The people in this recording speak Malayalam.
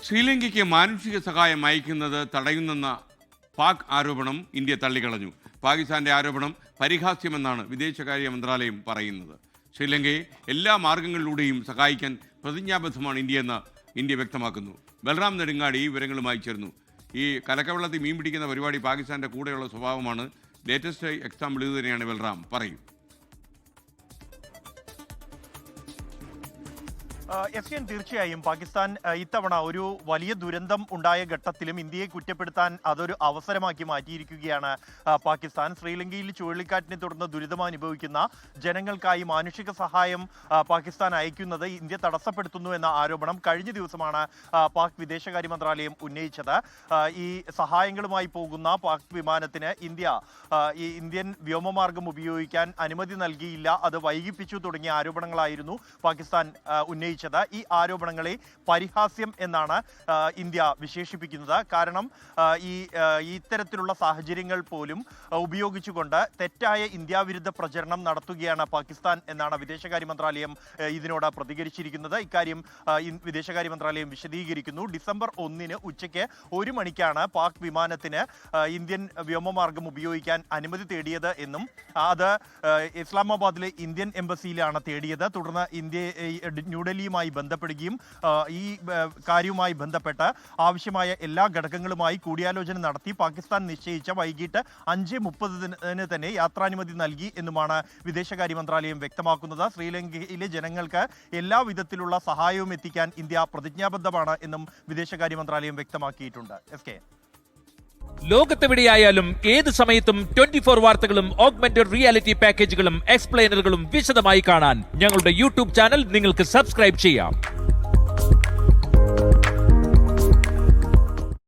ശ്രീലങ്കയ്ക്ക് മാനുഷിക സഹായം അയക്കുന്നത് തടയുന്നെന്ന പാക് ആരോപണം ഇന്ത്യ തള്ളിക്കളഞ്ഞു. പാകിസ്ഥാന്റെ ആരോപണം പരിഹാസ്യമെന്നാണ് വിദേശകാര്യ മന്ത്രാലയം പറയുന്നത്. ശ്രീലങ്കയെ എല്ലാ മാർഗങ്ങളിലൂടെയും സഹായിക്കാൻ പ്രതിജ്ഞാബദ്ധമാണ് ഇന്ത്യയെന്ന് ഇന്ത്യ വ്യക്തമാക്കുന്നു. ബൽറാം നെടുങ്ങാടി ഈ വിവരങ്ങളുമായി ചേർന്നു. ഈ കലക്കവെള്ളത്തിൽ മീൻ പിടിക്കുന്ന പരിപാടി പാകിസ്ഥാന്റെ കൂടെയുള്ള സ്വഭാവമാണ്. ലേറ്റസ്റ്റ് എക്സാമ്പിൾ ഇത് തന്നെയാണ്. ബൽറാം പറയും. തീർച്ചയായും പാകിസ്ഥാൻ ഇത്തവണ ഒരു വലിയ ദുരന്തം ഉണ്ടായ ഘട്ടത്തിലും ഇന്ത്യയെ കുറ്റപ്പെടുത്താൻ അതൊരു അവസരമാക്കി മാറ്റിയിരിക്കുകയാണ് പാകിസ്ഥാൻ. ശ്രീലങ്കയിൽ ചുഴലിക്കാറ്റിനെ തുടർന്ന് ദുരിതമനുഭവിക്കുന്ന ജനങ്ങൾക്കായി മാനുഷിക സഹായം പാകിസ്ഥാൻ അയക്കുന്നത് ഇന്ത്യ തടസ്സപ്പെടുത്തുന്നു എന്ന ആരോപണം കഴിഞ്ഞ ദിവസമാണ് പാക് വിദേശകാര്യ മന്ത്രാലയം ഉന്നയിച്ചത്. ഈ സഹായങ്ങളുമായി പോകുന്ന പാക് വിമാനത്തിന് ഈ ഇന്ത്യൻ വ്യോമമാർഗം ഉപയോഗിക്കാൻ അനുമതി നൽകിയില്ല, അത് വൈകിപ്പിച്ചു തുടങ്ങിയ ആരോപണങ്ങളായിരുന്നു പാകിസ്ഥാൻ ഉന്നയിച്ചത്. ഈ ആരോപണങ്ങളെ പരിഹാസ്യം എന്നാണ് ഇന്ത്യ വിശേഷിപ്പിക്കുന്നത്. കാരണം ഇത്തരത്തിലുള്ള സാഹചര്യങ്ങൾ പോലും ഉപയോഗിച്ചുകൊണ്ട് തെറ്റായ ഇന്ത്യ വിരുദ്ധ പ്രചരണം നടത്തുകയാണ് പാകിസ്ഥാൻ എന്നാണ് വിദേശകാര്യ മന്ത്രാലയം ഇതിനോട് പ്രതികരിച്ചിരിക്കുന്നത്. ഇക്കാര്യം വിദേശകാര്യ മന്ത്രാലയം വിശദീകരിക്കുന്നു. ഡിസംബർ 1 ഉച്ചയ്ക്ക് 1 മണിക്കാണ് പാക് വിമാനത്തിന് ഇന്ത്യൻ വ്യോമമാർഗം ഉപയോഗിക്കാൻ അനുമതി തേടിയത് എന്നും അത് ഇസ്ലാമാബാദിലെ ഇന്ത്യൻ എംബസിയിലാണ് തേടിയത്. തുടർന്ന് ന്യൂഡൽഹിയുമായി ബന്ധപ്പെടുകയും ഈ കാര്യവുമായി ബന്ധപ്പെട്ട് ആവശ്യമായ എല്ലാ ഘടകങ്ങളുമായി കൂടിയാലോചന നടത്തി പാകിസ്ഥാൻ നിശ്ചയിച്ച വൈകിട്ട് 5:30 തന്നെ യാത്രാനുമതി നൽകി എന്നുമാണ് വിദേശകാര്യ മന്ത്രാലയം വ്യക്തമാക്കുന്നത്. ശ്രീലങ്കയിലെ ജനങ്ങൾക്ക് എല്ലാ വിധത്തിലുള്ള സഹായവും എത്തിക്കാൻ ഇന്ത്യ പ്രതിജ്ഞാബദ്ധമാണ് എന്നും വിദേശകാര്യ മന്ത്രാലയം വ്യക്തമാക്കിയിട്ടുണ്ട്. ലോകത്തെവിടെയായാലും ഏത് സമയത്തും 24 വാർത്തകളും ഓഗ്മെന്റഡ് റിയാലിറ്റി പാക്കേജുകളും എക്സ്പ്ലെയിനറുകളും വിശദമായി കാണാൻ ഞങ്ങളുടെ യൂട്യൂബ് ചാനൽ നിങ്ങൾക്ക് സബ്സ്ക്രൈബ് ചെയ്യാം.